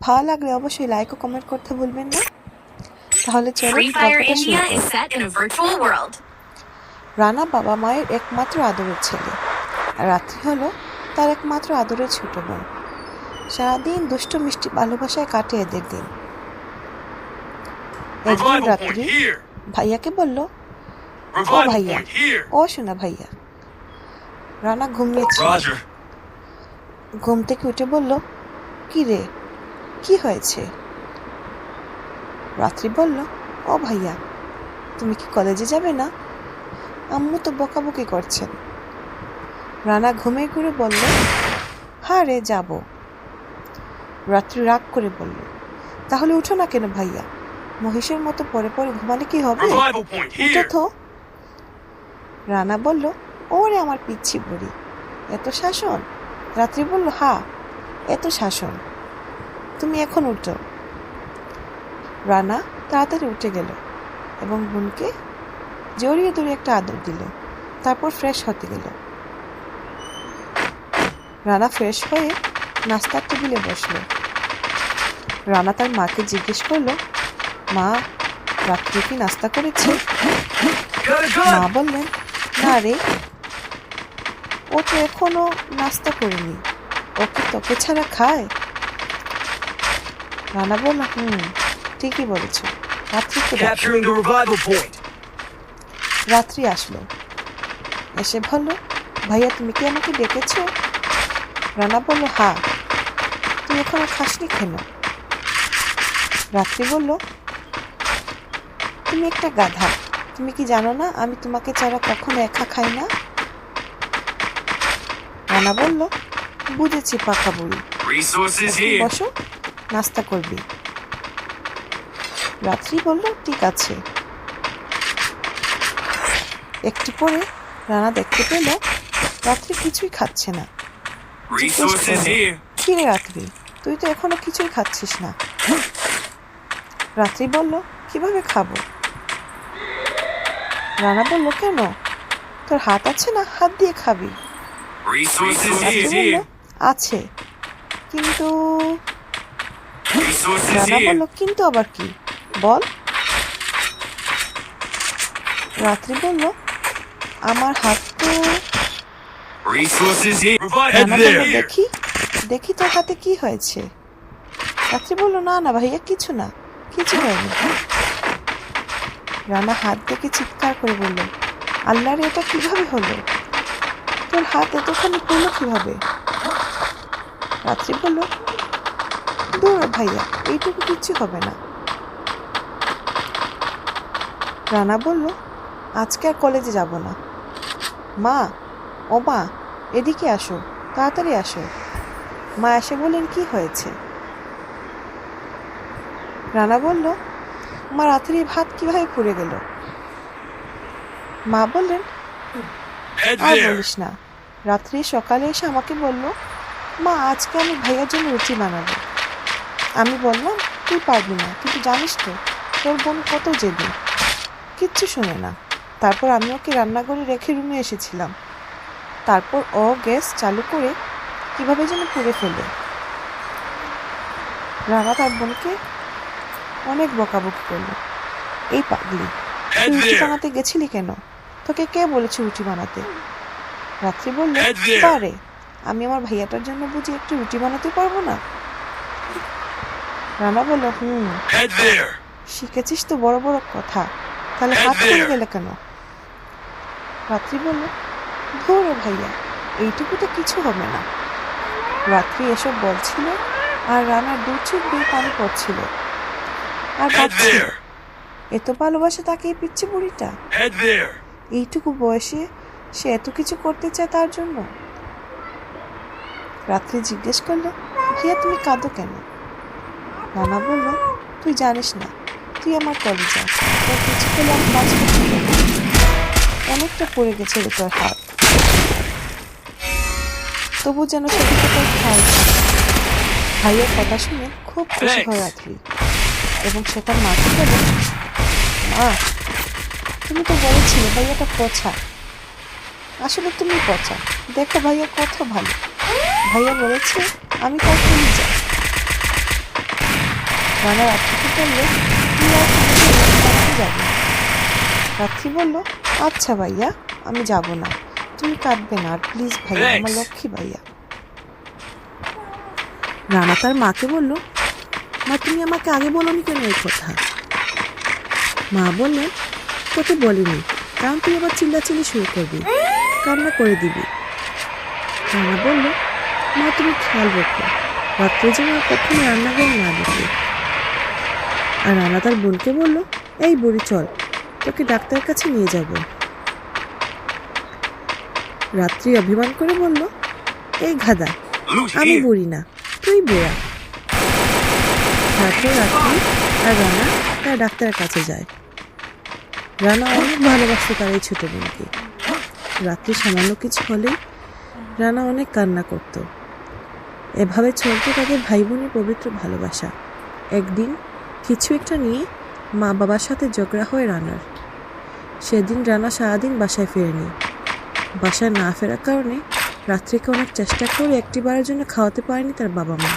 ভালো লাগলে অবশ্যই লাইক ও কমেন্ট করতে ভুলবেন না। তাহলে চলুন গল্পটা শুরু করি। রানা বাবা মায়ের একমাত্র আদরের ছেলে, আর রাত্রি হলো তার একমাত্র আদরের ছোট বোন। সারাদিন দুষ্ট মিষ্টি ভালোবাসায় কাটে এদের দিন। একদিন রাত্রি ভাইয়াকে বলল, ও ভাইয়া, ও শোনা ভাইয়া। রানা ঘুমিয়েছিল। ঘুম থেকে উঠে বলল, কি রে, কি হয়েছে? রাত্রি বলল, ও ভাইয়া, তুমি কি কলেজে যাবে না? আম্মু তো বকাবকি করছেন। রানা ঘুমিয়ে ঘুরে বলল, হ্যাঁ রে, যাব। রাত্রি রাগ করে বলল, তাহলে উঠো না কেন ভাইয়া? মহিষের মতো পরে পরে ঘুমালে কি হবে? উঠো তো। রানা বলল, ওরে আমার পিচ্ছি বুড়ি, এত শাসন? রাত্রি বলল, হ্যাঁ, এত শাসন, তুমি এখন উঠো। রানা তাড়াতাড়ি উঠে গেল এবং বোনকে জড়িয়ে ধরে একটা আদর দিল। তারপর ফ্রেশ হতে গেল। রানা ফ্রেশ হয়ে নাস্তার টেবিলে বসল। রানা তার মাকে জিজ্ঞেস করলো, মা, রাত্রি কি নাস্তা করেছে? মা বললেন, না রে, ও তো এখনো নাস্তা করেনি, ও কি তোকে ছাড়া খায়? রানা বলল, ঠিকই বলেছ। রাত্রি আসলো, এসে বলল, ভাইয়া তুমি কি আমাকে ডেকেছ? রানা বলল, হ্যাঁ, তুই এখনো খাসনি কেন? রাত্রি বলল, তুমি একটা গাধা, তুমি কি জানো না আমি তোমাকে ছাড়া কখনো একা খাই না? রানা বলল, বুঝেছি পাকা বুড়ি, বসো, নাস্তা করবি। রাত্রি বলল, ঠিক আছে। একটু পরে রানা দেখতে পেল রাত্রি কিছুই খাচ্ছে না। কি রে রাত্রি, তুই তো এখনো কিছুই খাচ্ছিস না? রাত্রি বলল, কিভাবে খাবো? রানা বলল, কেন, তোর হাত আছে না, হাত দিয়ে খাবি। বলল, আছে, কিন্তু। রানা বলল, কিন্তু আবার কি, বল। রাত্রি বলল, আমার হাত তো। রানা বলল, দেখি দেখি তোর হাতে কি হয়েছে। রাত্রি বলল, না না ভাইয়া, কিছু না, কিছু হয়নি। রানা হাত দেখে চিৎকার করে বলল, আল্লাহ রে, এটা কিভাবে হলো? তোর হাত এতখানি পড়লো কিভাবে? রাত্রি বলল, দূর ভাইয়া, এইটুকু কিচ্ছু হবে না। রানা বলল, আজকে আর কলেজে যাব না। মা, ও মা, এদিকে আসো, তাড়াতাড়ি আসো। মা এসে বললেন, কি হয়েছে? রানা বলল, মা, রাত্রি ভাত কিভাবে পুড়ে গেল? মা বললেন, আর বলিস না, রাত্রি সকালে এসে আমাকে বলল, মা, আজকে আমি ভাইয়ার জন্য রুটি বানাবো। আমি বললাম, তুই পারবি না, কিন্তু জানিস তো তোর বোন কত জেদি, কিচ্ছু শোনে না। তারপর আমি ওকে রান্নাঘরে রেখে রুমে এসেছিলাম। তারপর ও গ্যাস চালু করে কিভাবে যেন পুড়ে ফেলে। রানা তার বোনকে অনেক বকাবকি করলো, এই পাগলি, তুই রুটি বানাতে গেছিলি কেন? তোকে কে বলেছে রুটি বানাতে? রাত্রি বলল, পারে, আমি আমার ভাইয়াটার জন্য বুঝি একটু রুটি বানাতে পারবো না? রানা বলল, শিখেছিস তো বড় বড় কথা, তাহলে হাত খুলে গেলে কেন? রাত্রি বলল, ধুর ভাইয়া, এইটুকুতে কিছু হবে না। রাত্রি এসব বলছিল আর রানার দু চোখ দিয়ে পানি পড়ছিল আর ভাবছিল, এত ভালোবাসে তাকে এই পিচ্ছি বুড়িটা, এইটুকু বয়সে সে এত কিছু করতে চায় তার জন্য। রাত্রি জিজ্ঞেস করলো, ভাইয়া তুমি কাঁদো কেন? রানা বলল, তুই জানিস না, তুই আমার কলিজা, তোর কিছু করলে আমি কাজ করতে পারি, অনেকটা পড়ে গেছে রে তোর হাত, তবু যেন সেদিকে তোর খেয়াল। ভাইয়ের কথা শুনে খুব খুশি হয় রাত্রি এবং সে তার মাকে বলে, মা, তুমি তো বলেছিলে ভাইয়াটা পচা, আসলে তুমি পচা, দেখো ভাইয়া কত ভালো। ভাইয়া বলেছে আমি তার কলিজা। রানা রাত্রিকে বললো, তুই আর তুমি যাবে। রাত্রি বলল, আচ্ছা ভাইয়া, আমি যাব না, তুমি কাঁদবে না, আর প্লিজ ভাইয়া, আমার লক্ষ্মী ভাইয়া। রানা তার মাকে বলল, মা তুমি আমাকে আগে বলোনি কেন এই কথা? মা বললেন, তোকে বলিনি, কারণ তুই আবার চিল্লাচিল্লি শুরু করবি, কান্না করে দিবি। রানা বলল, মা তুমি খেয়াল রেখো, রাত্রে যেন কখনো রান্নাঘরে না দেখি। আর রানা তার বোনকে বলল, এই বুড়ি চল, তোকে ডাক্তারের কাছে নিয়ে যাব। রাত্রি অভিমান করে বলল, এই গাধা, আমি বুড়ি না, তুই বুড়া। তারপর রাত্রি আর রানা তার ডাক্তারের কাছে যায়। রানা অনেক ভালোবাসত তার এই ছোট বোনকে। রাত্রি সামান্য কিছু হলেই রানা অনেক কান্না করত। এভাবে চলতে তাদের ভাই বোনের পবিত্র ভালোবাসা। একদিন কিছু একটা নিয়ে মা বাবার সাথে ঝগড়া হয় রানার। সেদিন রানা সারাদিন বাসায় ফেরেনি। বাসায় না ফেরার কারণে রাত্রিকে অনেক চেষ্টা করে একটিবারের জন্য খাওয়াতে পারেনি তার বাবা মা।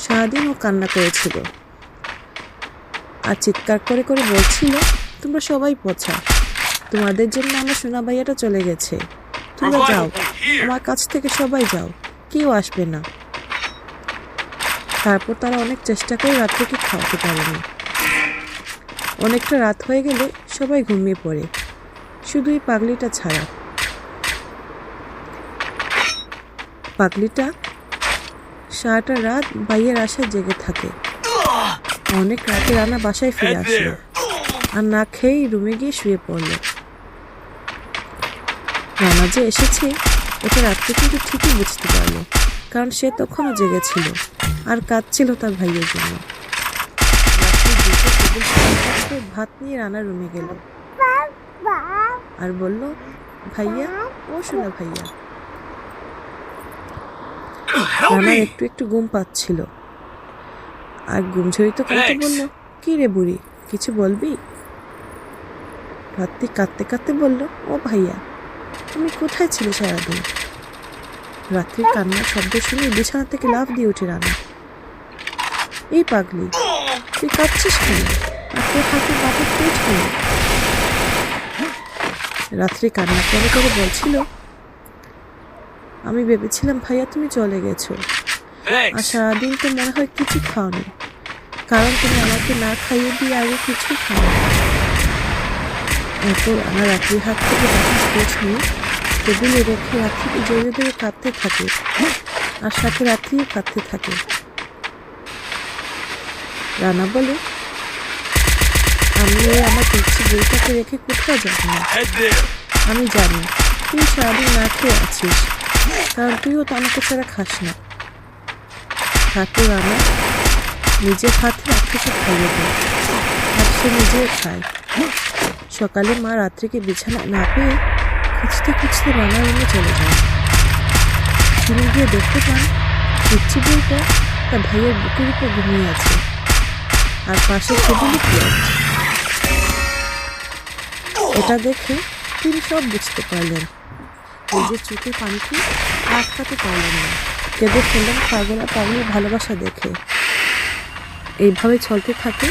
সারাদিন ও কান্না করেছিল আর চিৎকার করে করে বলছিল, তোমরা সবাই পচা, তোমাদের জন্য আমার সোনা ভাইয়াটা চলে গেছে, তোমরা যাও, আমার কাছ থেকে সবাই যাও, কেউ আসবে না। তারপর তারা অনেক চেষ্টা করে রাত্রিকে খাওয়াতে পারেনি। অনেকটা রাত হয়ে গেলে সবাই ঘুমিয়ে পড়ে, শুধু এই পাগলিটা ছাড়া। পাগলিটা সারাটা রাত ভাইয়ের আশায় জেগে থাকে। অনেক রাতে রানা বাসায় ফিরে আসলো আর না খেয়েই রুমে গিয়ে শুয়ে পড়ল। রানা যে এসেছে এটা রাত্রে কিন্তু ঠিকই বুঝতে পারলো, কারণ সে তখনও জেগেছিল আর কাঁদছিল তার ভাইয়ের জন্য। ভাত নিয়ে রানা রুমে গেল আর বলল, ভাইয়া, ও শোনা ভাইয়া। রানার একটু একটু ঘুম পাচ্ছিল আর ঘুমঝড়িত কাঁদতে বলল, কি রে বুড়ি, কিছু বলবি? রাত্রি কাঁদতে কাঁদতে বলল, ও ভাইয়া, তুমি কোথায় ছিলে সারাদিন? রাত্রির কান্নার শব্দ শুনে বিছানা থেকে লাফ দিয়ে উঠে রানা। এই পাগলি, তুই কাঁদছিস কেন? আর তোর হাতে বাপের পেট কেন? রাত্রি কান্না করে করে বলছিল, আমি ভেবেছিলাম ভাইয়া তুমি চলে গেছো, আর সারাদিন তো মনে হয় কিছু খাওনি, কারণ তুমি আমাকে না খাইয়ে দিয়ে আগে কিছু খাও। এরপর আমার রাত্রির হাত থেকে বাতাস পেট নিয়ে টেবিলে রেখে রাত্রিকে জোরে জোরে কাঁদতে থাকে আর সাথে রাত্রিও কাঁদতে থাকে। রানা বলে, আমি আমার পিচ্ছি বইটাকে রেখে কোথাও যাব না। আমি জানি তুই সারাদিন না খেয়ে আছিস, কারণ তুইও তো আমাকে ছাড়া খাস না। তারপর রানা নিজের হাতে রাত্রিকে খাইয়ে দেয় আর সে নিজেও খায়। সকালে মা রাত্রিকে বিছানায় না পেয়ে খুঁজতে খুঁজতে রানার রুমে চলে যায়। তিনি গিয়ে দেখতে পান পিচ্ছি বইটা তার ভাইয়ের বুকের উপর ঘুমিয়ে আছে আর পাশে টেবিলে প্লেট। এটা দেখে তিনি সব বুঝতে পারলেন। নিজের চোখের পানিকে আটকাতে পারলেন না, কেঁদে ফেললেন পাগলা পাগলের ভালোবাসা দেখে। এইভাবে চলতে থাকে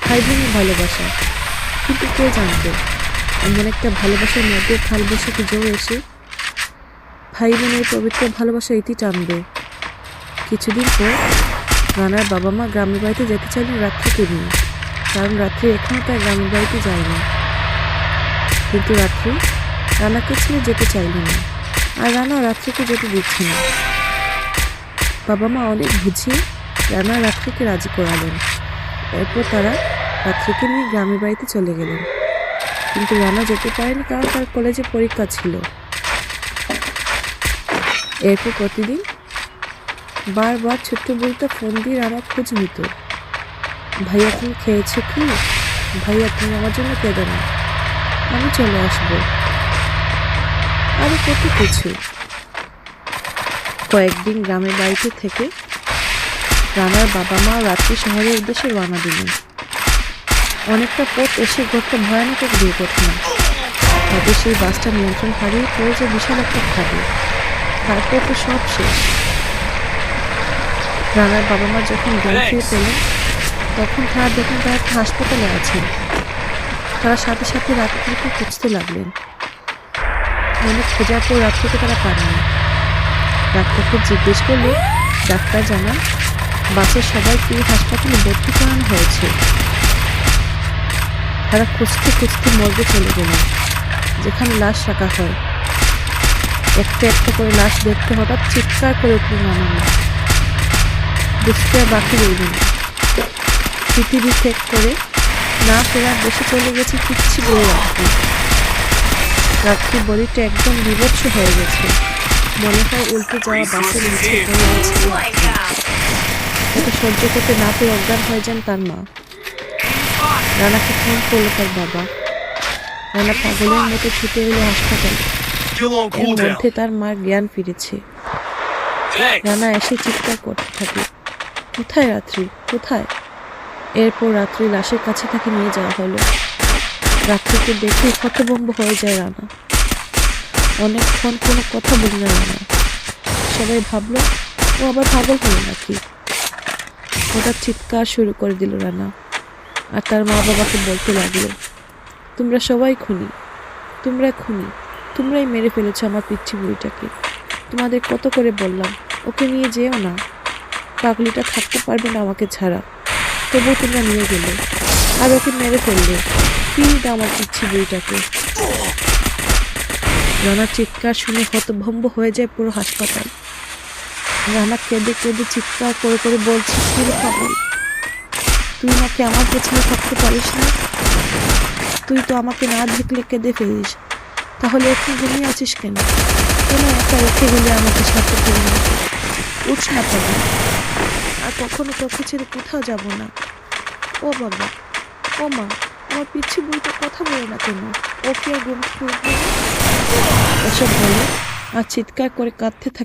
ভাই বোনের ভালোবাসা। কিন্তু কে জানতো এমন একটা ভালোবাসার মধ্যে কালবৈশাখী ঝড় এসে ভাই বোনের পবিত্র ভালোবাসা ইতি টানবে। কিছুদিন পর রানার বাবা মা গ্রামের বাড়িতে যেতে চাইলেন রাত্রিকে নিয়ে, কারণ রাত্রি এখনও তার গ্রামের বাড়িতে যায়নি। কিন্তু রাত্রি রানাকে ছেড়ে যেতে চাইল না, আর রানা রাত্রিকে যেতে দিচ্ছে না। বাবা মা অনেক বুঝিয়ে রানা রাত্রিকে রাজি করালেন। এরপর তারা রাত্রিকে নিয়ে গ্রামের বাড়িতে চলে গেলেন। কিন্তু রানা যেতে পারেনি, কারণ তার কলেজে পরীক্ষা ছিল। এরপর প্রতিদিন বারবার ছোট্ট বইটা ফোন দিয়ে রানা খোঁজ নিত। ভাইয়া তুমি খেয়েছো কি? ভাইয়া তুমি আমার জন্য কেঁদো না, আমি চলে আসবো। আরো কত কিছু। কয়েকদিন গ্রামের বাড়িতে থেকে রানার বাবা মা রাত্রি শহরের উদ্দেশ্যে রওনা দিলেন। অনেকটা পথ এসে ঘটল ভয়ানক এক দুর্ঘটনা। তাদের সেই বাসটা নিয়ন্ত্রণ হারিয়ে পড়েছে বিশাল একটা খাদে। তারপর তো সব শেষ। রানার বাবা মা যখন জ্ঞান ফিরে পেলেন তখন তারা দেখলেন তারা একটা হাসপাতালে আছেন। তারা সাথে সাথে রাত্রিকে খুঁজতে লাগলেন। অনেক খোঁজার পর রাত্রিকে তারা পাননি। ডাক্তারকে জিজ্ঞেস করলে ডাক্তার জানান বাসের সবাইকে হাসপাতালে ভর্তি করানো হয়েছে। তারা খুঁজতে খুঁজতে মর্গে চলে গেলেন, যেখানে লাশ রাখা হয়। একটা একটা করে লাশ দেখতে হঠাৎ চিৎকার করে উঠলেন রানার মা। বুঝতে আর বাকি রইল না। পৃথিবী ত্যাগ করে না ফেরার দেশে চলে গেছে কিচ্ছু বলে রাখবে। রাত্রি বডিটা একদম বিভৎস হয়ে গেছে। মনে হয় উল্টে যাওয়া বাসের নিচে পড়ে গেছে। এটা সহ্য করতে না পেরে অজ্ঞান হয়ে যান তার মা। রানাকে ফোন করলো তার বাবা। রানা পাগলের মতো ছুটে এলো হাসপাতালে। এর মধ্যে তার মার জ্ঞান ফিরেছে। রানা এসে চিৎকার করতে থাকে, কোথায় রাত্রি, কোথায়? এরপর রাত্রি লাশের কাছে তাকে নিয়ে যাওয়া হলো। রাত্রিকে দেখে হতভম্ব হয়ে যায় রানা। অনেকক্ষণ কোনো কথা বলি না রানা। সবাই ভাবলো ও আবার পাগল হলো নাকি। হঠাৎ চিৎকার শুরু করে দিল রানা, আর তার মা বাবাকে বলতে লাগলো, তোমরা সবাই খুনি, তোমরা খুনি, তোমরাই মেরে ফেলেছো আমার পিচ্ছি বুড়িটাকে। তোমাদের কত করে বললাম ওকে নিয়ে যেও না, পাগলিটা থাকতে পারবে না আমাকে ছাড়া, তবুও তোমরা নিয়ে গেলে আর ওকে মেরে ফেললে। ফিরিয়ে দাও আমার পিচ্ছি বুড়িটাকে। রানার চিৎকার শুনে হতভম্ব হয়ে যায় পুরো হাসপাতাল। রানা কেঁদে কেঁদে চিৎকার করে করে বলছে, কিরে পাগল, তুই নাকি আমার পেছনে থাকতে পারিস না? তুই তো আমাকে না দেখলে কেঁদে ফেলিস, তাহলে এখন ঘুমিয়ে আছিস কেন? কেন একা রেখে গেলে আমাকে সাথে করে না? উঠ না পাগল, আর কখনো তোকে ছেড়ে কোথাও যাব না। ও বাবা, ও মা, আমার পিচ্ছি বুড়িটা কথা বলে না কেন? ওকে আর ঘুম থেকে উঠবে না? এসব বলে আর চিৎকার করে কাঁদতে থাকে